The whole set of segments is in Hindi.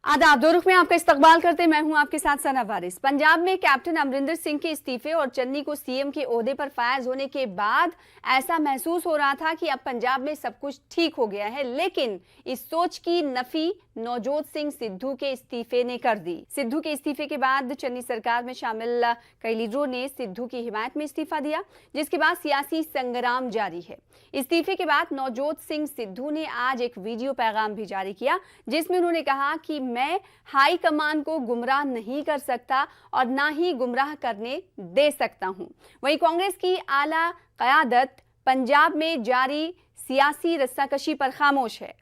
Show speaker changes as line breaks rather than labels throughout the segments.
आदाब, दो रुख में आपका इस्तकबाल करते मैं हूं आपके साथ सना वारिस। पंजाब में कैप्टन अमरिंदर सिंह के इस्तीफे और चन्नी को सीएम के ओहदे पर फायज होने के बाद ऐसा महसूस हो रहा था कि अब पंजाब में सब कुछ ठीक हो गया है, लेकिन इस सोच की नफी नवजोत सिंह सिद्धू के इस्तीफे ने कर दी। सिद्धू के इस्तीफे के बाद चन्नी सरकार में शामिल कई लीडरों ने सिद्धू की हिमायत में इस्तीफा दिया, जिसके बाद सियासी संग्राम जारी है। इस्तीफे के बाद नवजोत सिंह सिद्धू ने आज एक वीडियो पैगाम भी जारी किया, जिसमें उन्होंने कहा कि मैं हाई कमान को गुमराह नहीं कर सकता और ना ही गुमराह करने दे सकता हूं। वहीं कांग्रेस की आला क़यादत पंजाब में जारी सियासी रस्साकशी पर खामोश है।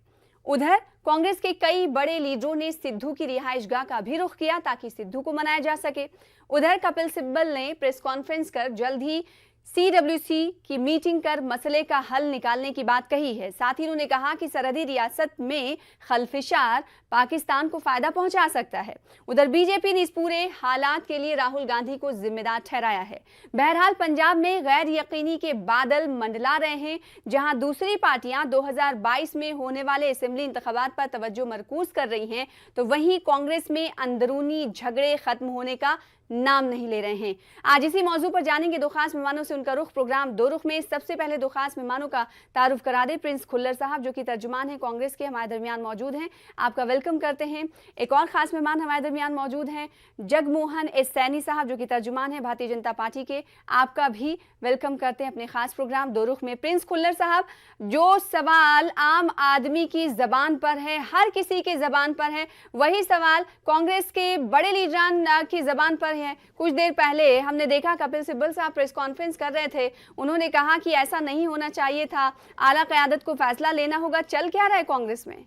उधर कांग्रेस के कई बड़े लीडरों ने सिद्धू की रिहाइशगाह का भी रुख किया ताकि सिद्धू को मनाया जा सके। उधर कपिल सिब्बल ने प्रेस कॉन्फ्रेंस कर जल्द ही CWC की मीटिंग कर मसले का हल निकालने की बात कही है। साथ ही उन्होंने कहा कि सरहदी रियासत में खलफिशार पाकिस्तान को फायदा पहुंचा सकता है। उधर बीजेपी ने इस पूरे हालात के लिए राहुल गांधी को जिम्मेदार ठहराया है। बहरहाल पंजाब में गैर यकीनी के बादल मंडला रहे हैं, जहां दूसरी पार्टियां 2022 में होने वाले असेंबली इंतखाबात पर तवज्जो मरकूज कर रही हैं, तो वहीं कांग्रेस में अंदरूनी झगड़े खत्म होने का नाम नहीं ले रहे हैं। आज इसी मौजू पर जानेंगे दो खास मेहमानों से उनका रुख। प्रोग्राम दो रुख में सबसे पहले दो खास मेहमानों का तारुफ करा दे। प्रिंस खुल्लर साहब, जो कि तर्जुमान हैं कांग्रेस के, हमारे दरमियान मौजूद हैं, आपका वेलकम करते हैं। एक और खास मेहमान हमारे दरमियान मौजूद हैं जगमोहन एस सैनी साहब, जो कि तर्जुमान हैं भारतीय जनता पार्टी के, आपका भी वेलकम करते हैं अपने खास प्रोग्राम दो रुख में। प्रिंस खुल्लर साहब, जो सवाल आम आदमी की जबान पर है, हर किसी के जबान पर है, वही सवाल कांग्रेस के बड़े लीडरान की जबान पर है। कुछ देर पहले हमने देखा कपिल सिब्बल साहब प्रेस कॉन्फ्रेंस कर रहे थे, उन्होंने कहा कि ऐसा नहीं होना चाहिए था, आला क़यादत को फैसला लेना होगा। चल क्या रहा है कांग्रेस में?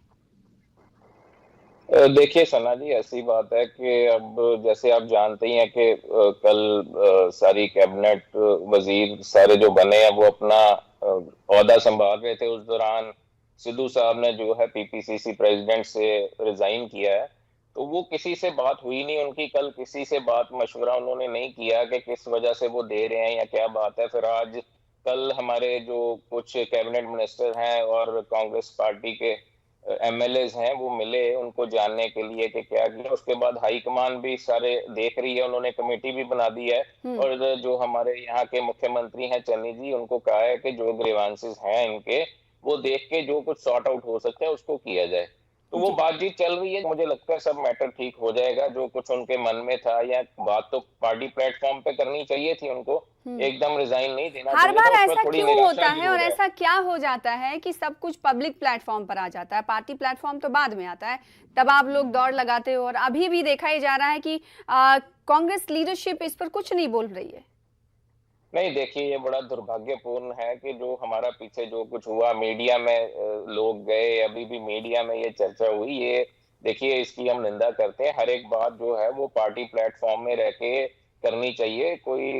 देखिए सना जी, ऐसी बात है कि अब जैसे आप जानते ही हैं कि कल सारी कैबिनेट वजीर सारे जो बने हैं वो अपना ओहदा संभाल रहे थे। उस दौरान सिद्धू साहब ने जो है PPCC प्रेसिडेंट से रिजाइन किया है, तो वो किसी से बात हुई नहीं उनकी। कल किसी से बात मशवरा उन्होंने नहीं किया कि किस वजह से वो दे रहे हैं या क्या बात है। फिर आज कल हमारे जो कुछ कैबिनेट मिनिस्टर हैं और कांग्रेस पार्टी के MLAs हैं वो मिले उनको जानने के लिए कि क्या किया। उसके बाद हाईकमान भी सारे देख रही है, उन्होंने कमेटी भी बना दी है और जो हमारे यहाँ के मुख्यमंत्री हैं चन्नी जी, उनको कहा है कि जो ग्रीवांसेस हैं इनके वो देख के जो कुछ सॉर्ट आउट हो सकता है उसको किया जाए। तो वो बातचीत चल रही है, मुझे लगता है सब मैटर ठीक हो जाएगा। जो कुछ उनके मन में था या बात तो पार्टी प्लेटफॉर्म पे करनी चाहिए थी उनको, एकदम रिजाइन नहीं देना
हर
चाहिए
बार
था। उसमें
ऐसा
थोड़ी
क्यों होता
निराशा
है और
जरूर है।
ऐसा क्या हो जाता है कि सब कुछ पब्लिक प्लेटफॉर्म पर आ जाता है, पार्टी प्लेटफॉर्म तो बाद में आता है, तब आप लोग दौड़ लगाते हो। और अभी भी देखा ही जा रहा है कि कांग्रेस लीडरशिप इस पर कुछ नहीं बोल रही है।
नहीं, देखिए ये बड़ा दुर्भाग्यपूर्ण है कि जो हमारा पीछे जो कुछ हुआ मीडिया में लोग गए, अभी भी मीडिया में ये चर्चा हुई, ये देखिए इसकी हम निंदा करते हैं। हर एक बात जो है वो पार्टी प्लेटफॉर्म में रह के करनी चाहिए। कोई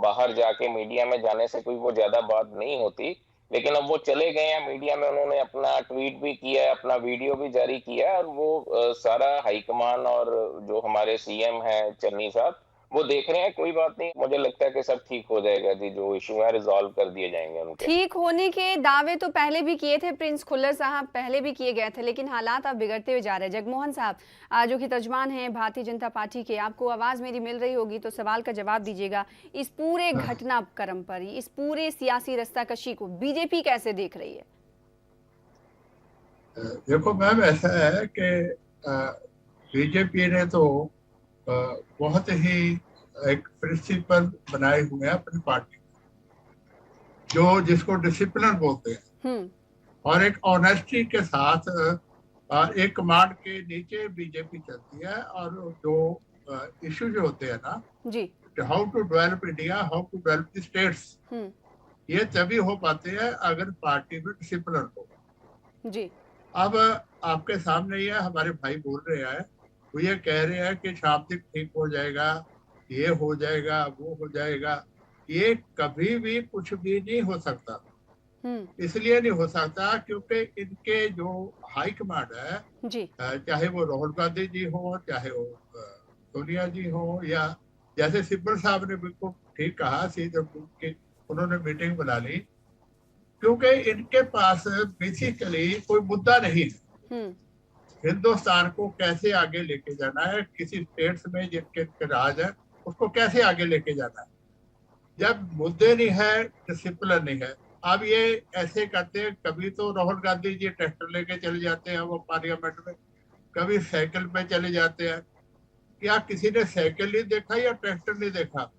बाहर जाके मीडिया में जाने से कोई वो ज्यादा बात नहीं होती। लेकिन अब वो चले गए हैं मीडिया में, उन्होंने अपना ट्वीट भी किया है, अपना वीडियो भी जारी किया है और वो सारा हाईकमान और जो हमारे CM हैं चन्नी साहब वो देख रहे हैं। कोई बात नहीं, मुझे लगता है कि सब ठीक हो जाएगा जी, जो इशू है रिजॉल्व कर दिए जाएंगे उनके।
ठीक होने के दावे तो पहले भी किए थे प्रिंस खुल्लर साहब, पहले भी किए गए थे, लेकिन हालात अब बिगड़ते हुए जा रहे हैं। जगमोहन साहब, जो कि तर्जमान हैं भारतीय जनता पार्टी के, आपको आवाज मेरी मिल रही होगी तो सवाल का जवाब दीजिएगा। इस पूरे घटनाक्रम पर, इस पूरे सियासी रस्साकशी को बीजेपी कैसे देख रही है?
देखो मैम, ऐसा है कि बीजेपी ने तो बहुत ही एक प्रिंसिपल बनाए हुए हैं अपनी पार्टी, जो जिसको डिसिप्लिन बोलते हैं, और एक ऑनेस्टी के साथ एक कमांड के नीचे बीजेपी चलती है। और जो इश्यू जो होते हैं ना जी, how to develop India, how to develop the states, ये तभी हो पाते हैं अगर पार्टी में डिसिप्लिन हो जी। अब आपके सामने ये हमारे भाई बोल रहे हैं, वो ये कह रहे हैं कि शाम तक ठीक हो जाएगा, ये हो जाएगा, वो हो जाएगा। ये कभी भी कुछ भी नहीं हो सकता। इसलिए नहीं हो सकता क्योंकि इनके जो हाई कमांड है जी, चाहे वो राहुल गांधी जी हो, चाहे वो सोनिया जी हो, या जैसे सिब्बल साहब ने बिल्कुल ठीक कहा, उन्होंने मीटिंग बुला ली क्योंकि इनके पास बेसिकली कोई मुद्दा नहीं है। हिंदुस्तान को कैसे आगे लेके जाना है, किसी स्टेट्स में जिनके राज है उसको कैसे आगे लेके जाना है। जब मुद्दे नहीं है, डिसिप्लिन नहीं है। अब ये ऐसे करते हैं, कभी तो राहुल गांधी जी ट्रैक्टर लेके चले जाते हैं वो पार्लियामेंट में, कभी साइकिल पे चले जाते हैं। क्या किसी ने साइकिल नहीं देखा या ट्रैक्टर नहीं देखा?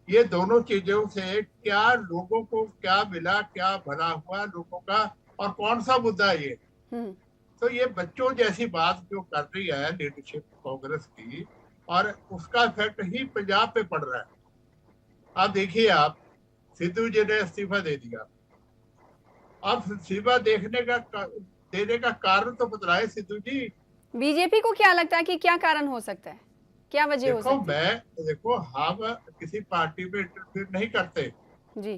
ये दोनों चीजों से क्या लोगों को क्या मिला, क्या भला हुआ लोगों का, और कौन सा मुद्दा है ये? तो ये बच्चों जैसी बात जो कर रही है लीडरशिप कांग्रेस की, और उसका इफेक्ट ही पंजाब पे पड़ रहा है। आप देखिए, आप सिद्धू जी ने इस्तीफा दे दिया। अब इस्तीफा देने का कारण तो बतलाए सिद्धू जी।
बीजेपी को क्या लगता है कि क्या कारण हो सकता है, क्या वजह हो सकती है?
देखो हम किसी पार्टी में इंटरफेयर नहीं करते
जी।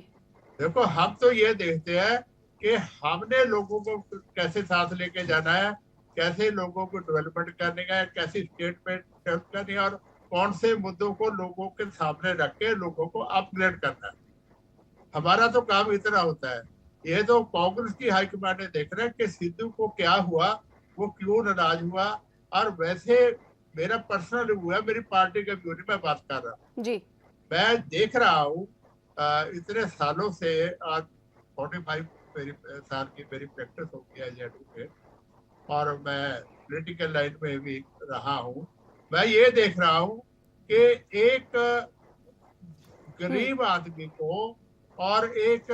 देखो हम तो ये देखते हैं कि हमने लोगों को कैसे साथ लेके जाना है, कैसे लोगों को डेवलपमेंट करने का है, कैसे स्टेट में डेवलप करनी है, और कौन से मुद्दों को लोगों के सामने रख के लोगों को अपग्रेड करना है। हमारा तो काम इतना होता है। ये तो कांग्रेस की हाईकमांड ने देख रहा है कि सिद्धू को क्या हुआ, वो क्यों नाराज हुआ। और वैसे मेरा पर्सनल हुआ, मेरी पार्टी का व्यू नहीं मैं बात कर रहा
जी।
मैं देख रहा हूँ इतने सालों से, आज 45 साल की मेरी प्रैक्टिस हो गई एज एडवोकेट, और मैं पॉलिटिकल लाइन में भी रहा हूँ। मैं ये देख रहा हूँ कि एक गरीब आदमी को और एक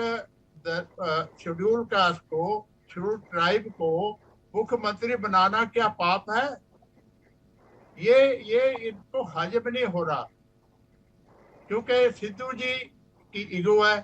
शेड्यूल कास्ट को, शेड्यूल ट्राइब को मुख्यमंत्री बनाना क्या पाप है? ये इनको हजम नहीं हो रहा, क्योंकि सिद्धू जी की ईगो है।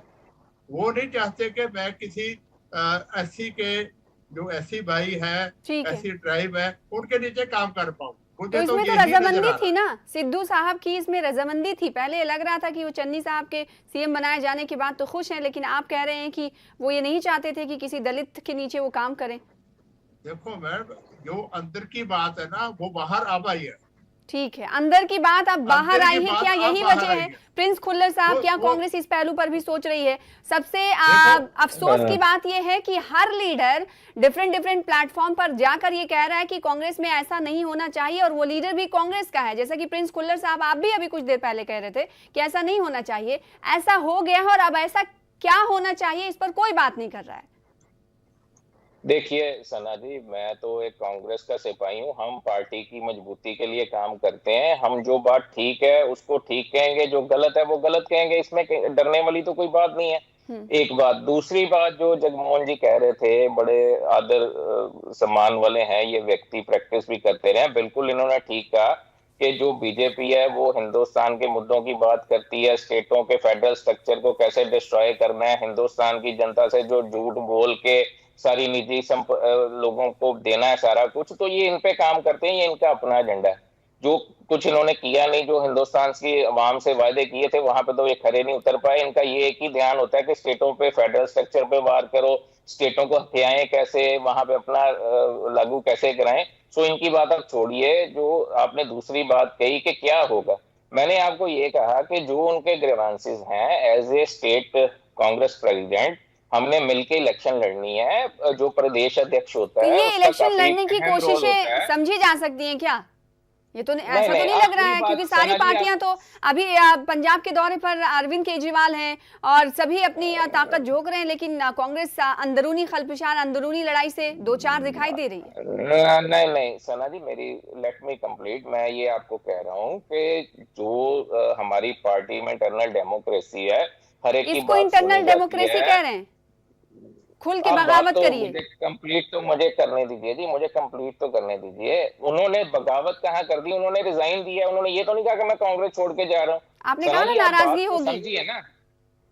वो नहीं चाहते कि मैं किसी एससी के, जो एससी भाई है, एससी ट्राइब है, उनके नीचे काम कर पाऊं।
तो इसमें तो रजामंदी थी ना सिद्धू साहब की, इसमें रजामंदी थी। पहले लग रहा था कि वो चन्नी साहब के सीएम बनाए जाने के बाद तो खुश हैं, लेकिन आप कह रहे हैं कि वो ये नहीं चाहते थे कि किसी दलित के नीचे वो काम करें।
देखो मैम, जो अंदर की बात है ना वो बाहर अब आई है।
ठीक है, अंदर की बात अब बाहर आई है, क्या यही वजह है? प्रिंस खुल्लर साहब, क्या कांग्रेस इस पहलू पर भी सोच रही है? सबसे अफसोस की बात यह है कि हर लीडर डिफरेंट प्लेटफॉर्म पर जाकर ये कह रहा है कि कांग्रेस में ऐसा नहीं होना चाहिए, और वो लीडर भी कांग्रेस का है। जैसा कि प्रिंस खुल्लर साहब, आप भी अभी कुछ देर पहले कह रहे थे कि ऐसा नहीं होना चाहिए, ऐसा हो गया है, और अब ऐसा क्या होना चाहिए इस पर कोई बात नहीं कर रहा है।
देखिए सना जी, मैं तो एक कांग्रेस का सिपाही हूँ। हम पार्टी की मजबूती के लिए काम करते हैं। हम जो बात ठीक है उसको ठीक कहेंगे, जो गलत है वो गलत कहेंगे। इसमें डरने वाली तो कोई बात नहीं है। एक बात। दूसरी बात, जो जगमोहन जी कह रहे थे, बड़े आदर सम्मान वाले हैं ये व्यक्ति, प्रैक्टिस भी करते रहे। बिल्कुल इन्होंने ठीक कहा कि जो बीजेपी है वो हिंदुस्तान के मुद्दों की बात करती है, स्टेटों के फेडरल स्ट्रक्चर को कैसे डिस्ट्रॉय करना है, हिंदुस्तान की जनता से जो झूठ बोल के सारी निजी लोगों को देना है सारा कुछ, तो ये इन पे काम करते हैं। ये इनका अपना एजेंडा है। जो कुछ इन्होंने किया नहीं, जो हिंदुस्तान की अवाम से वायदे किए थे वहां पे तो ये खरे नहीं उतर पाए। इनका ये एक ही ध्यान होता है कि स्टेटों पे, फेडरल स्ट्रक्चर पे वार करो, स्टेटों को हथियाएं कैसे, वहां पे अपना लागू कैसे कराएं। सो इनकी बात आप छोड़िए। जो आपने दूसरी बात कही कि क्या होगा, मैंने आपको ये कहा कि जो उनके ग्रीवेंसेस हैं as a state Congress president, हमने मिलकर इलेक्शन लड़नी है। जो प्रदेश अध्यक्ष होता
तो
है,
ये इलेक्शन लड़ने की कोशिशें समझी जा सकती हैं क्या? ये तो ऐसा तो नहीं लग रहा है, क्योंकि सारी पार्टियां तो अभी पंजाब के दौरे पर अरविंद केजरीवाल हैं और सभी अपनी ताकत झोंक रहे हैं, लेकिन कांग्रेस अंदरूनी खलफिशान, अंदरूनी लड़ाई से दो चार दिखाई दे रही है।
नहीं सना जी, मेरी लेट मी कंप्लीट। मैं ये आपको कह रहा हूँ कि जो हमारी पार्टी में इंटरनल डेमोक्रेसी है, हर एक की
इसको इंटरनल डेमोक्रेसी कह रहे हैं? खुल के बगावत करिए।
कंप्लीट तो मुझे करने दीजिए जी, मुझे कंप्लीट तो करने दीजिए। उन्होंने बगावत कहाँ कर दी? उन्होंने रिजाइन दिया। उन्होंने ये तो नहीं कहा कि मैं कांग्रेस छोड़ के जा रहा हूँ।
आपने कहा ना नाराजगी होगी।
समझिए ना,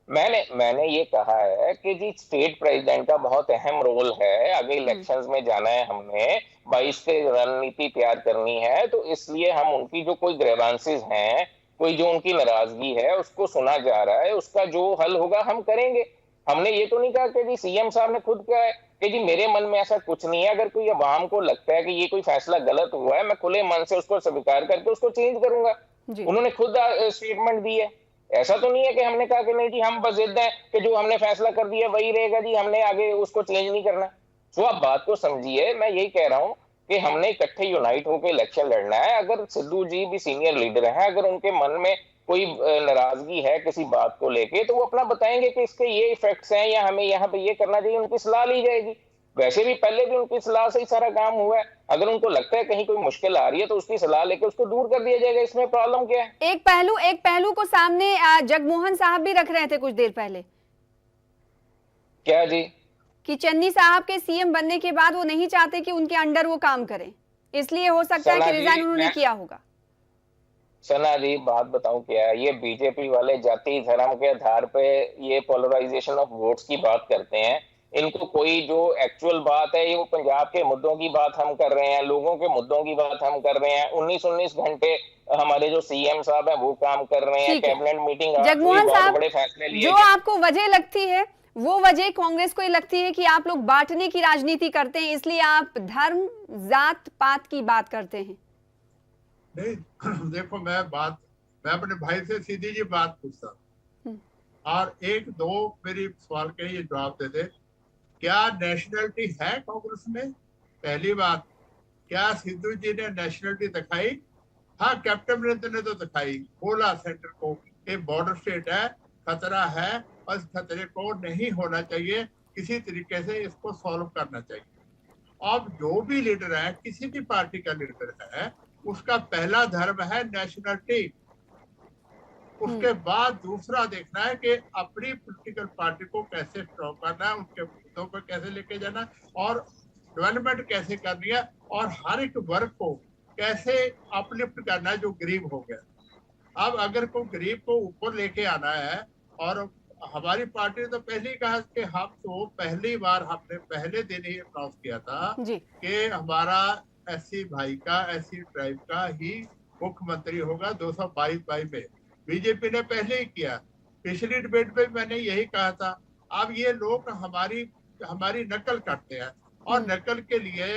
मैंने ये कहा है कि जी स्टेट प्रेसिडेंट का बहुत अहम रोल है। आगे इलेक्शंस में जाना है, हमने 22 के रणनीति तैयार करनी है, तो इसलिए हम उनकी जो कोई ग्रीवेंसेस हैं, कोई जो उनकी नाराजगी है, उसको सुना जा रहा है। उसका जो हल होगा हम करेंगे। हमने ये तो नहीं कहा कि जी सीएम साहब ने खुद कहा है कि जी मेरे मन में ऐसा कुछ नहीं है। अगर कोई अवाम को लगता है कि ये कोई फैसला गलत हुआ है, मैं खुले मन से उसको स्वीकार करके उसको चेंज करूंगा। उन्होंने खुद स्टेटमेंट दी है। ऐसा तो नहीं है कि हमने कहा कि नहीं जी हम बस जिद है कि जो हमने फैसला कर दिया वही रहेगा जी, हमने आगे उसको चेंज नहीं करना। तो आप बात को समझिए। मैं यही कह रहा हूँ कि हमने इकट्ठे यूनाइट होकर इलेक्शन लड़ना है। अगर सिद्धू जी भी सीनियर लीडर हैं, अगर उनके मन में कोई नाराजगी है किसी बात को लेके, तो वो अपना बताएंगे कि इसके ये इफेक्ट्स हैं या हमें यहाँ पे ये करना चाहिए, उनकी सलाह ली जाएगी। वैसे भी पहले भी उनकी सलाह से ही सारा काम हुआ है। अगर उनको लगता है कहीं कोई मुश्किल आ रही है तो उसकी सलाह लेके उसको दूर कर दिया जाएगा। इसमें प्रॉब्लम क्या है?
एक पहलू को सामने जगमोहन साहब भी रख रहे थे कुछ देर पहले।
क्या जी?
कि चन्नी साहब के सीएम बनने के बाद वो नहीं चाहते कि उनके अंडर वो काम करें, इसलिए हो सकता है कि रिजाइन उन्होंने किया होगा।
सना जी, बात बताऊं क्या है, ये बीजेपी वाले जाति धर्म के आधार पे ये पोलराइजेशन ऑफ वोट्स की बात करते हैं। इनको कोई जो एक्चुअल बात है, ये वो पंजाब के मुद्दों की बात हम कर रहे हैं, लोगों के मुद्दों की बात हम कर रहे हैं। 19 घंटे हमारे जो सीएम साहब हैं वो काम कर रहे हैं। कैबिनेट मीटिंग,
जगमोहन साहब,
बड़े फैसले लिए।
जो आपको वजह लगती है वो वजह कांग्रेस को ही लगती है कि आप लोग बांटने की राजनीति करते हैं, इसलिए आप धर्म जात पात की बात करते हैं।
नहीं, देखो मैं अपने भाई से सीधी जी बात पूछता हूँ और एक दो मेरी सवाल के ये जवाब दे दे। क्या नेशनलिटी है कांग्रेस में? पहली बात, क्या सिद्धू जी ने नेशनलिटी दिखाई? हाँ, कैप्टन अमरिंदर ने तो दिखाई, बोला सेंटर को कि बॉर्डर स्टेट है, खतरा है और इस खतरे को नहीं होना चाहिए, किसी तरीके से इसको सॉल्व करना चाहिए। अब जो भी लीडर है, किसी भी पार्टी का लीडर है, उसका पहला धर्म है नेशनलिटी। उसके बाद दूसरा देखना है कि अपनी पॉलिटिकल पार्टी को कैसे स्ट्रॉन्ग करना है, उनके मुद्दों पर कैसे लेके जाना है और डेवलपमेंट कैसे करनी है और हर एक वर्ग को कैसे अपलिफ्ट करना है जो गरीब हो गया। अब अगर कोई गरीब को ऊपर लेके आना है, और हमारी पार्टी ने तो पहले ही कहा कि हम तो पहली बार हमने पहले दिन ही अनाउंस किया था कि हमारा एससी भाई का, एससी ट्राइब का ही मुख्यमंत्री होगा 222 में। बीजेपी ने पहले ही किया, पिछली डिबेट में मैंने यही कहा था। अब ये लोग हमारी नकल करते हैं और नकल के लिए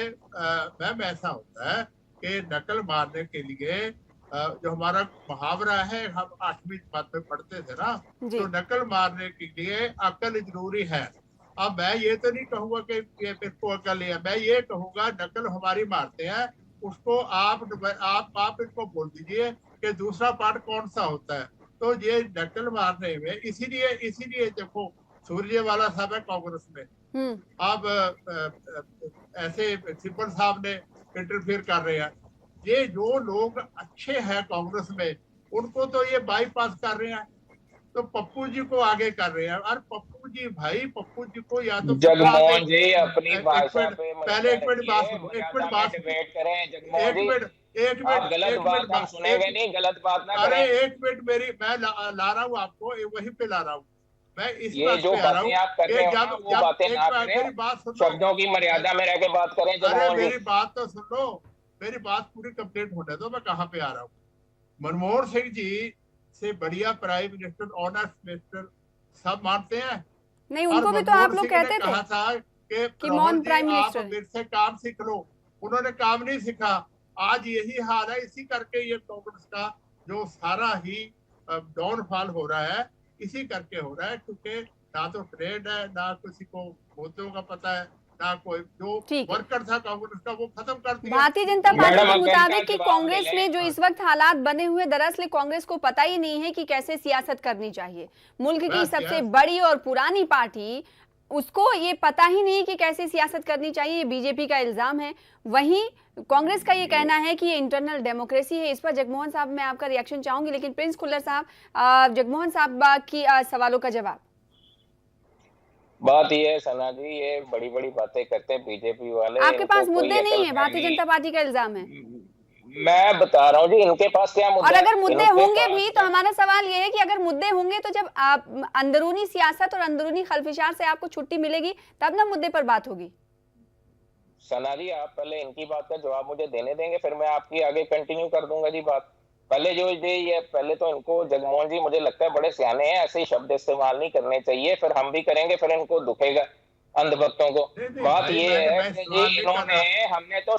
मैम ऐसा होता है कि नकल मारने के लिए जो हमारा मुहावरा है, हम 8वीं बात में पढ़ते थे ना, तो नकल मारने के लिए अकल जरूरी है। अब मैं ये तो नहीं कहूंगा कि ये मेरे को अकल है, मैं ये कहूंगा नकल हमारी मारते हैं, उसको आप इनको बोल दीजिए कि दूसरा पार्ट कौन सा होता है। तो ये नकल मारने में इसीलिए देखो सूर्यवाला साहब है कांग्रेस में, अब ऐसे सिब्बल साहब ने इंटरफेयर कर रहे हैं। ये जो लोग अच्छे हैं कांग्रेस में, उनको तो ये बाईपास कर रहे हैं, तो पप्पू जी को आगे कर रहे हैं। और पप्पू जी को या तो
जगमोहन जी अपनी भाषा पे
पहले एक मिनट बात सुनो, एक मिनट बात
गलत बात हम सुनेंगे नहीं, गलत बात ना करें।
अरे एक मिनट, मैं ला रहा हूँ आपको, वहीं पे ला रहा हूँ मैं, इस
ये जो बातें आप कर रहे हो वो बातें ना करें, शब्दों की मर्यादा में रह के बात करें।
अरे मेरी बात तो सुन लो, मेरी बात पूरी कंप्लीट होने दो, मैं कहाँ पे आ रहा हूँ। मनमोहन सिंह जी से बढ़िया प्राइम मिनिस्टर, ऑनेस्ट मिनिस्टर सब मानते हैं।
नहीं, उनको भी तो आप लोग कहते थे
कहा था कि
मौन प्राइम मिनिस्टर,
आप मेरे से काम सीख लो। उन्होंने काम नहीं सीखा, आज यही हाल है। इसी करके ये कांग्रेस का जो सारा ही डाउनफॉल हो रहा है, इसी करके हो रहा है, क्योंकि ना तो ट्रेड है, ना किसी को मुद्दों का पता है, ना कोई जो वर्कर था कांग्रेस का वो खत्म कर दिया।
भारतीय जनता पार्टी के मुताबिक कि कांग्रेस में जो इस वक्त हालात बने हुए, दरअसल कांग्रेस को पता ही नहीं है कि कैसे सियासत करनी चाहिए। मुल्क की सबसे बड़ी और पुरानी पार्टी, उसको ये पता ही नहीं कि कैसे सियासत करनी चाहिए, ये बीजेपी का इल्जाम है। वहीं कांग्रेस का ये कहना है कि ये इंटरनल डेमोक्रेसी है। इस पर जगमोहन साहब मैं आपका रिएक्शन चाहूंगी, लेकिन प्रिंस खुल्लर साहब, जगमोहन साहब की सवालों का जवाब।
बात ये है सना जी, ये बड़ी बड़ी बातें करते हैं बीजेपी वाले।
आपके पास मुद्दे नहीं है, भारतीय जनता पार्टी का इल्जाम है।
मैं बता रहा हूँ जी, इनके पास क्या मुद्दे,
और अगर मुद्दे होंगे भी तो हमारा सवाल ये है कि अगर मुद्दे होंगे तो जब आप अंदरूनी सियासत और अंदरूनी खलफिशार से आपको छुट्टी मिलेगी तब ना मुद्दे पर बात होगी।
सना जी, आप पहले इनकी बात का जवाब मुझे देने देंगे, फिर मैं आपकी आगे कंटिन्यू कर दूंगा जी बात। पहले तो इनको, जगमोहन जी मुझे लगता है बड़े सियाने हैं, ऐसे ही शब्द इस्तेमाल नहीं करने चाहिए, फिर हम भी करेंगे, फिर इनको दुखेगा अंधभक्तों को। बात ये है कि हमने तो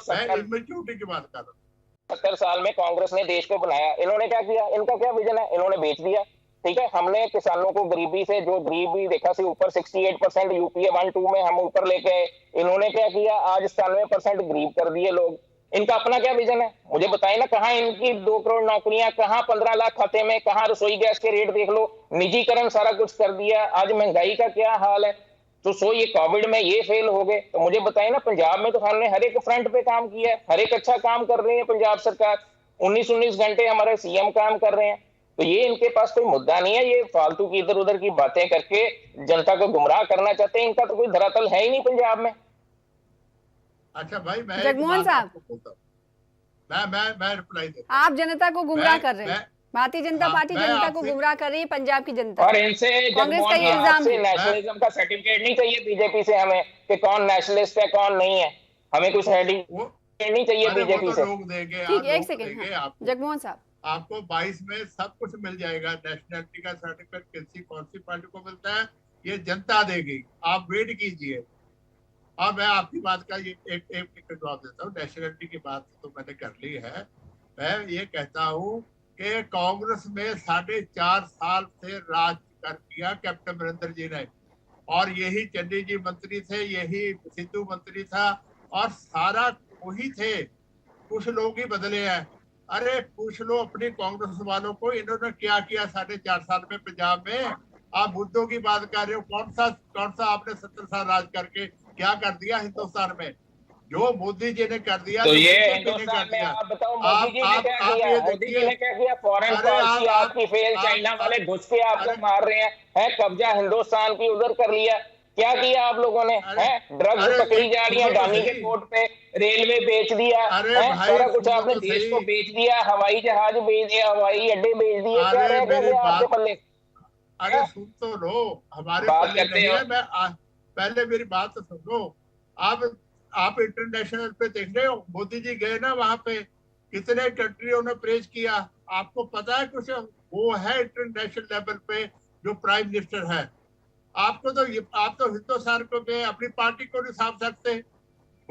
70 साल में कांग्रेस ने देश को बनाया। इन्होंने क्या किया? इनका क्या विजन है? इन्होंने बेच दिया। ठीक है, हमने किसानों को गरीबी से, जो गरीबी रेखा से ऊपर 68% यूपीए 1-2 में हम ऊपर लेके आए, इन्होंने क्या किया, आज 97% गरीब कर दिए लोग। इनका अपना क्या विजन है, मुझे बताएं ना। कहाँ इनकी 2 करोड़ नौकरियां, कहाँ 15 लाख खाते में, कहाँ रसोई गैस के रेट देख लो, निजीकरण सारा कुछ कर दिया। आज महंगाई का क्या हाल है। तो ये कोविड में ये फेल हो गए। तो मुझे बताएं ना, पंजाब में तो हमने हर एक फ्रंट पे काम किया है, हर एक अच्छा काम कर रही है पंजाब सरकार। 19-19 घंटे हमारे सीएम काम कर रहे हैं। तो ये इनके पास कोई मुद्दा नहीं है, ये फालतू की इधर उधर की बातें करके जनता को गुमराह करना चाहते हैं। इनका तो कोई धरातल है ही नहीं पंजाब में।
अच्छा भाई, मैं
जगमोहन साहब,
मैं रिप्लाई देता
आप जनता को गुमराह कर रहे हैं। भारतीय जनता
हाँ,
पार्टी
मैं
जनता को
आपसे-
गुमराह कर रही है, पंजाब की जनता।
और इनसे
कांग्रेस का ये इल्जाम है।
नेशनलिज्म का सर्टिफिकेट नहीं चाहिए बीजेपी से हमें, कि कौन नेशनलिस्ट है कौन नहीं है। हमें कुछ सर्टिफिकेट नहीं चाहिए
अरे वो
बीजेपी
तो
से।
लोग देंगे,
ठीक है, एक
लोग
सेकंड।
देंगे
हाँ,
आपको।
जगमोहन साहब,
आपको 22 में सब कुछ मिल जाएगा। नेशनलिटी का सर्टिफिकेट कौन सी पार्टी को मिलता है, ये जनता देगी, आप वेट कीजिए। अब मैं आपकी बात का ये एक जवाब देता हूँ। नेशनलिटी की बात तो मैंने कर ली है। मैं ये कहता हूँ कि कांग्रेस में 4.5 साल से राज कर दिया कैप्टन अमरिंदर जी ने, और यही चन्नी जी मंत्री थे, यही सिद्धू मंत्री था, और सारा वही थे। कुछ लोग ही बदले हैं। अरे पूछ लो अपनी कांग्रेस वालों को, इन्होंने क्या किया 4.5 साल में पंजाब में। आप मुद्दों की बात कर रहे हो, कौन सा आपने 70 साल राज करके क्या कर दिया हिंदुस्तान में, जो मोदी जी ने कर दिया।
तो ये
बीजेपी ने
हिंदुस्तान
कर
में
दिया।
आप बताओ, मोदी जी ने क्या किया?
ये
मोदी जी
देखिए,
ने क्या किया? फॉरेन
अरे
पॉलिसी
आप-
आपकी फेल, चाइना वाले घुस के आपको
अरे-
मार रहे हैं, कब्जा हिंदुस्तान की उधर कर लिया। क्या किया आप लोगों ने? ड्रग्स पकड़ी जा रही है, अडानी के पोर्ट पे रेलवे बेच दिया,
अरे भाई,
सारा कुछ
सुनो
आपने
तो
देश
सही।
को बेच दिया, हवाई जहाज बेच दिया, हवाई अड्डे बेच दिए, क्या
अरे
रह
मेरी
गया आपके
बात,
पल्ले?
अरे सुन तो लो, हमारे
बात
पल्ले
करते
नहीं
हो।
है। पहले मेरी बात तो सुनो। आप इंटरनेशनल पे देख रहे हो, मोदी जी गए ना वहां पे, कितने कंट्रियों ने प्रेज किया। आपको पता है कुछ? वो है इंटरनेशनल लेवल पे जो प्राइम मिनिस्टर है। आपको तो आप तो हिंदुस्तान को में अपनी पार्टी को नहीं साध सकते।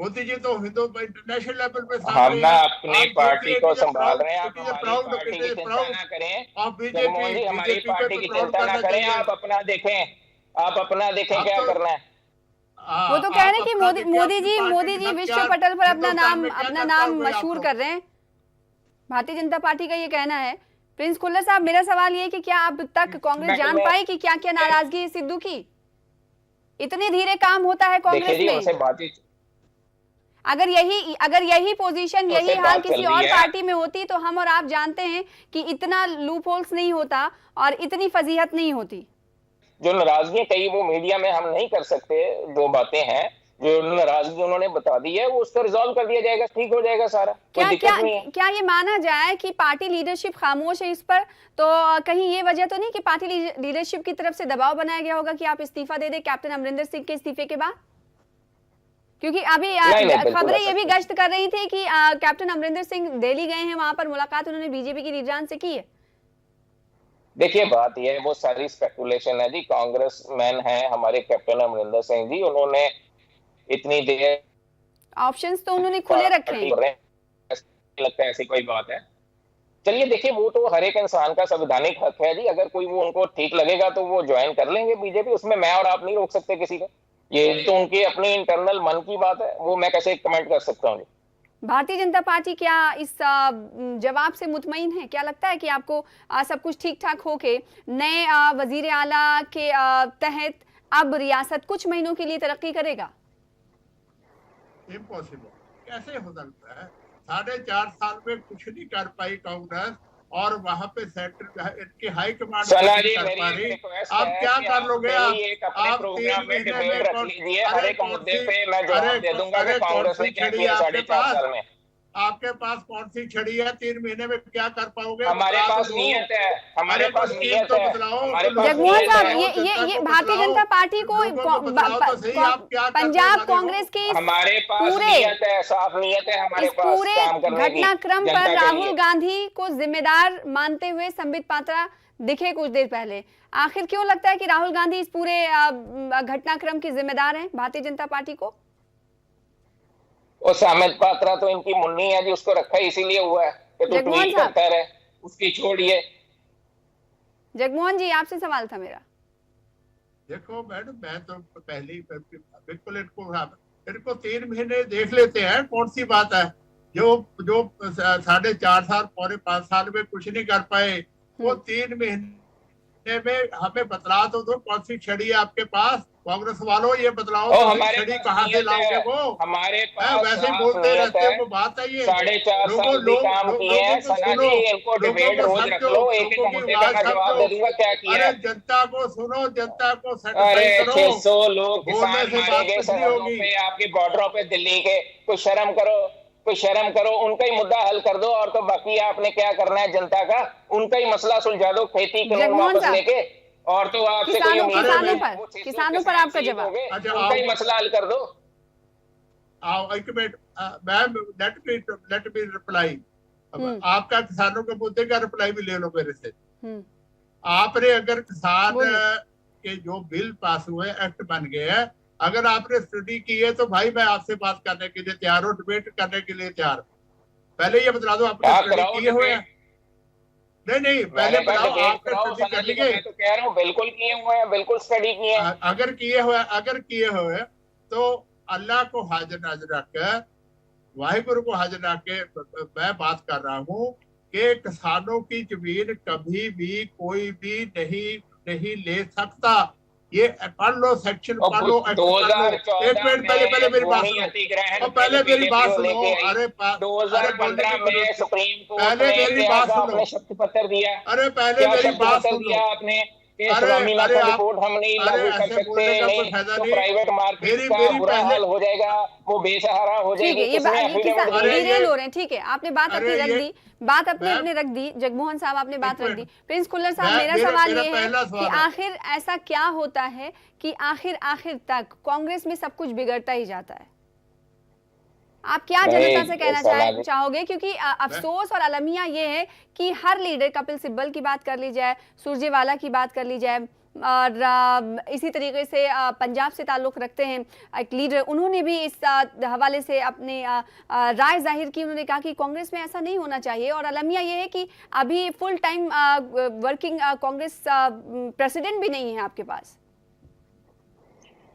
मोदी जी तो इंटरनेशनल लेवल पे साध
हम
रहे
ना
हैं।
अपनी
आप
पार्टी
देखिए,
को संभाल रहे हैं, आप हमारी
प्राउड
पार्टी की चिंता ना करें।
आप
जगमोहन जी, हमारी
बीजेपी
पार्टी
पे
की
प्राउड
चिंता ना
करना
करें,
चाहिए।
आप अपना देखें, आप अपना देखें
आप
क्या
तो-
करना है।
वो तो कह रहे हैं कि
अपना
मोदी
देखिए,
मोदी
अपनी
जी
पार्टी
मोदी
के
जी
साथ
विश्व
क्या
पटल पर अपना
हिंदुस्तान में क्या
अपना
करता
नाम
होगा
मशहूर
आप
कर रहे हैं। भारतीय जनता पार्टी का ये कहना है। प्रिंस खुल्लर साहब, मेरा सवाल ये है कि क्या अब तक कांग्रेस जान पाई कि क्या क्या नाराजगी है सिद्धू की? इतने धीरे काम होता है
देखिए
कांग्रेस
जी,
में?
उनसे बातचीत,
अगर यही पोजीशन, यही
उससे
हाल
बात चल
किसी
रही
और
है।
पार्टी में होती तो हम और आप जानते हैं कि इतना लूप होल्स नहीं होता और इतनी फजीहत नहीं होती।
जो नाराजगी कही वो मीडिया में हम नहीं कर सकते, जो बातें हैं, जो नाराजगी उन्होंने बता दी है, वो उसको रिजॉल्व कर दिया जाएगा, ठीक हो जाएगा सारा, कोई
क्या
दिक्कत
क्या
नहीं है।
क्या ये माना जाए कि पार्टी लीडरशिप खामोश है इस पर? तो कहीं ये वजह तो नहीं कि पार्टी लीडरशिप की तरफ से दबाव बनाया गया होगा कि आप इस्तीफा दे दें कैप्टन अमरिंदर सिंह के इस्तीफे के बाद? क्योंकि अभी
बिल्कुल
खबरें
ऐसा
ये भी
नहीं।
गश्त कर रही थी कि कैप्टन अमरिंदर सिंह दिल्ली गए हैं, वहां पर मुलाकात उन्होंने बीजेपी की लीडरान से की है।
देखिए बात यह है, वो सारी स्पेकुलेशन है जी। कांग्रेस मैन है हमारे कैप्टन अमरिंदर सिंह जी, उन्होंने इतनी देर
ऑप्शंस तो उन्होंने खुले रखे हैं।
लगता है ऐसी कोई बात है? चलिए देखिए, वो तो हर एक इंसान का संवैधानिक हक है जी। अगर कोई वो उनको ठीक लगेगा तो वो ज्वाइन कर लेंगे बीजेपी, उसमें मैं और आप नहीं रोक सकते किसी को। ये तो उनके अपने इंटरनल मन की बात है, वो मैं कैसे कमेंट कर सकता हूँ।
भारतीय जनता पार्टी क्या इस जवाब से मुतमईन है? क्या लगता है कि आपको सब कुछ ठीक ठाक होके नए वजीर आला के तहत अब रियासत कुछ महीनों के लिए तरक्की करेगा?
इम्पॉसिबल, कैसे हो सकता है? 4.5 साल में कुछ नहीं कर पाई कांग्रेस, और वहां पे सेंटर इनकी हाई कमांड
सना जी,
कर
मेरी
पा रही।
रिक्वेस्ट
आप
है
क्या
कि
कर
आप
लोगे?
मेरी एक अपने
आप
प्रोग्राम
3
में
महीने
डिबेट
में
रख लीजिए, हर एक मुद्दे पे मैं जवाब दे दूंगा कि कांग्रेस ने क्या किया 4.5 साल में।
आपके पास कौन सी छड़ी है? 3 महीने में क्या कर पाओगे?
हमारे
बता
पास
दो।
नीयत है, हमारे
अरे
पास
तो
नीयत
तो
है,
बतलाओ।
हमारे
तो
पास
जगमोहन
नीयत
साहब,
है।
ये भारतीय जनता पार्टी को पंजाब कांग्रेस के
हमारे पास
पूरे
नीयत है, साफ नीयत है हमारे
इस
पास
पूरे
काम करने की
घटनाक्रम
जनता
पर
के
राहुल
लिए।
गांधी को जिम्मेदार मानते हुए संबित पात्रा दिखे कुछ देर पहले। आखिर क्यों लगता है कि राहुल गांधी इस पूरे घटनाक्रम की जिम्मेदार हैं भारतीय जनता पार्टी को?
और संबित पात्रा तो इनकी मुन्नी है जी, उसको रखा इसीलिए हुआ है कि तो
जगमोहन
ट्वीट
साहब,
करता रहे, उसकी छोड़िए।
जगमोहन जी, आपसे सवाल था मेरा।
देखो मैडम, मैं तो पहली बिल्कुल इनको 3 महीने देख लेते हैं, कौन सी बात है। जो जो 4.5 साल, पौने 5 साल में कुछ नहीं कर पाए, वो 3 महीने में हमें बतला तो दो, कौन सी छड़ी है आपके पास। कांग्रेस वालों ये बतलाओ तो सही,
हमारे
छड़ी
पास
कहाँ से
नीयत
लाओगे
है,
वो।
हमारे
है,
पास
वैसे ही
साफ
बोलते
नीयत
रहते
है।
हो, वो बात है ये।
4.5
लोगों
साल भी
लोग
काम
लो,
किए हैं
लोगों को
सना
सुनो,
जी, इनको
लोगों
डिबेट
को
रोज रख
समझो,
लो, एक एक
लोगों की
मुद्दे पे
आवाज
मैं जवाब दे
समझो।
दूंगा क्या किया
अरे
है।
जनता को सुनो, जनता को
अरे
सेटिस्फाई करो।
600 लोग
बोलने
किसान
से
मारे
बात
गए
कुछ नहीं
सरहदों
होगी।
पे, आपके बॉर्डरों पे दिल्ली के। कोई शर्म करो, कोई शर्म करो, उनका ही मुद्दा हल कर दो, और तो बाकी आपने क्या करना है जनता का, उनका ही मसला सुलझा दो, खेती कानून
जगमोहन
वापस
साहब,
लेके। और तो आपसे कोई उम्मीद
अरे
नहीं
किसानों
भाई,
है,
पर,
वो 600
किसानों पर
किसान
आपका
शहीद हो
जवाब।
गए,
अच्छा
उनका
आओ,
ही मसला हल कर दो।
आओ एक minute ma'am, let me reply. अब
हम्म
आपका किसानों के मुद्दे का रिप्लाई भी ले लो मेरे से।
हम्म
आपने अगर किसान
बोलिए।
के जो बिल पास हुए, एक्ट बन गए हैं, अगर आपने स्टडी की है तो भाई मैं आपसे बात करने के लिए तैयार हूँ, डिबेट करने के लिए तैयार हूँ। पहले ये बता दो, आपने
क्या
स्टडी
कराओ
किए हुए हैं?
डिबेट,
नहीं नहीं, पहले
मैंने कहा
बताओ
डिबेट
आपने
कराओ
स्टडी
सना
कर
जी
ली
को,
है?
मैं तो कह रहा हूँ बिल्कुल किए हुए हैं, बिल्कुल स्टडी किए हैं।
अगर किए हुए तो अल्लाह को हाजिर नाजिर रखकर, वाहिगुरु को हाजिर रख के मैं बात कर रहा हूँ कि किसानों की जमीन कभी भी कोई भी नहीं नहीं ले सकता। ये पढ़ लो, सेक्शन
और
पढ़ लो, एक्ट पढ़ लो। एक
2014
मिनट, पहले पहले
में
मेरी बात
भूमि
सुनो,
अधिग्रहण
और
बिल
पहले मेरी बात
बीजेपी
सुनो।
लेके आई।
अरे बोलने की
2015 में
जरूरत नहीं,
सुप्रीम कोर्ट
पहले
ने
मेरी
क्या
बात
कहा,
सुनो।
आपने शक्ति पत्र दिया,
अरे पहले
क्या
मेरी
शक्ति
बात
पत्र
सुन लो।
दिया आपने कि
अरे अरे
स्वामीनाथन
आप,
रिपोर्ट हम नहीं
अरे
लागू कर
ऐसे
सकते,
बोलने का कोई
नहीं
फायदा
तो
नहीं।
प्राइवेट मार्केट
मेरी
का
मेरी
बुरा
पहले,
हाल हो जाएगा, वो बेसहारा हो
ठीक है,
जाएगी। किसने
ये किसान
एफिडेविट दी
अरे
है?
डिरेल
ये
हो रहे हैं। ठीक है, आपने बात अपनी
अरे
रख
ये
दी, बात अपने
मैं
अपने रख दी। जगमोहन साहब, आपने बात
एक
रख दी।
मिनट,
प्रिंस खुल्लर साहब,
मैं
मेरा
मेरा
सवाल
मेरा
ये है
पहला
कि
सवाल है।
आखिर ऐसा क्या होता है कि आखिर आखिर तक कांग्रेस में सब कुछ बिगड़ता ही जाता है? आप क्या जनता से
नहीं
कहना
सना जी,
चाहोगे? क्योंकि
मैं
अफसोस और अलमिया ये है कि हर लीडर, कपिल सिब्बल की बात कर ली जाए, सुरजेवाला की बात कर ली जाए, और इसी तरीके से पंजाब से ताल्लुक रखते हैं एक लीडर, उन्होंने भी इस हवाले से अपने राय जाहिर की। उन्होंने कहा कि कांग्रेस में ऐसा नहीं होना चाहिए, और अलमिया ये है कि अभी full time working Congress president भी नहीं है आपके पास।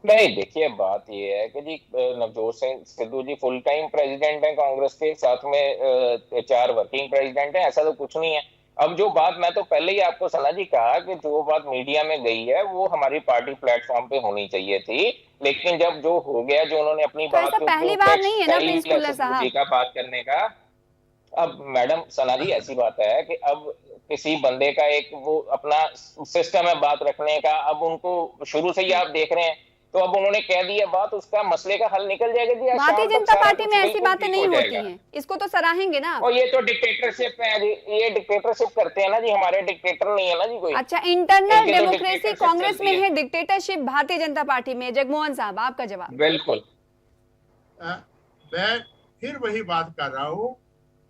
नहीं देखिए, बात ये है कि जी नवजोत सिंह सिद्धू जी फुल टाइम प्रेसिडेंट है कांग्रेस के, साथ में 4 वर्किंग प्रेसिडेंट हैं, ऐसा तो कुछ नहीं है। अब जो बात मैं तो पहले ही आपको सना जी कहा कि जो बात मीडिया में गई है वो हमारी पार्टी प्लेटफॉर्म पे होनी चाहिए थी, लेकिन जब जो हो गया, जो उन्होंने अपनी
तो
बात
ऐसा
के
पहली
ऊपर
बार
टेक्स्ट
नहीं है ना
स्टाइल
प्रिंस
निकला
खुल्लर
सिद्धू जी
साहब?
का बात करने का। अब मैडम सना जी ऐसी बात है कि अब किसी बंदे का एक वो अपना सिस्टम है बात रखने का, अब उनको शुरू से ही आप देख रहे हैं, तो अब उन्होंने कह दिया बात, उसका मसले का हल निकल जाएगा जी, आज
भारतीय
शाम तक
जनता
सारा
पार्टी
कुछ
में ऐसी
बिल्कुल
बातें
ठीक
नहीं
हो
होती
जाएगा।
हैं, इसको तो सराहेंगे ना आप?
और ये तो डिक्टेटरशिप है जी, ये डिक्टेटरशिप करते हैं ना जी, हमारे डिक्टेटर नहीं है ना जी कोई,
अच्छा, इंटरनल
इनकी तो
डेमोक्रेसी
डिक्टेटरशिप
कांग्रेस में
चलती है।
है, डिक्टेटरशिप भारतीय जनता पार्टी में है। जगमोहन साहब, आपका जवाब।
बिल्कुल।
मैं फिर वही बात कर रहा हूँ,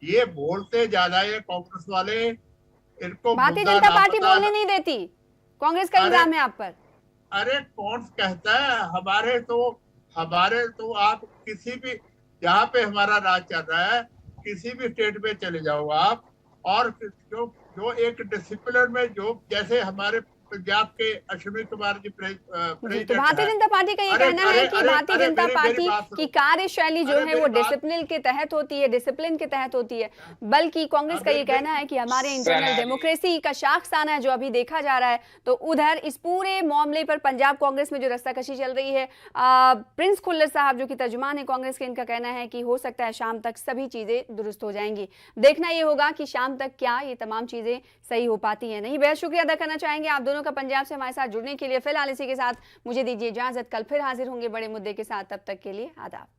ये बोलते ज्यादा है कांग्रेस वाले, इनको
भारतीय
मुद्दा
जनता
ना
पार्टी
पता।
बोलने नहीं देती, कांग्रेस का
अरे
इल्जाम है आप पर।
अरे कौन कहता है? हमारे तो आप किसी भी, जहाँ पे हमारा राज चल रहा है, किसी भी स्टेट में चले जाओ आप, और जो जो एक डिसिप्लिन में, जो जैसे हमारे पंजाब के अश्विनी कुमार जी
जी, तो
प्रेसिडेंट
भारतीय
है।
जनता पार्टी का ये
अरे
कहना
अरे
है कि
अरे
भारतीय
अरे
जनता
मेरी
पार्टी
बात
की
सुनो।
कार्यशैली जो
अरे
है वो
मेरी बात,
डिसिप्लिन के तहत होती है, डिसिप्लिन के तहत होती है। बल्कि कांग्रेस का ये कहना है कि हमारे इंटरनल
सना जी,
डेमोक्रेसी का शाखसाना है जो अभी देखा जा रहा है। तो उधर इस पूरे मामले पर पंजाब कांग्रेस में जो रस्साकशी चल रही है, प्रिंस खुल्लर साहब जो कि तर्जुमान है कांग्रेस के, इनका कहना है कि हो सकता है शाम तक सभी चीजें दुरुस्त हो जाएंगी। देखना ये होगा कि शाम तक क्या ये तमाम चीजें सही हो पाती हैं नहीं। बेहद शुक्रिया अदा करना चाहेंगे आप दोनों का पंजाब से हमारे साथ जुड़ने के लिए। फिलहाल इसी के साथ मुझे दीजिए इजाजत, कल फिर हाजिर होंगे बड़े मुद्दे के साथ, तब तक के लिए आदाब।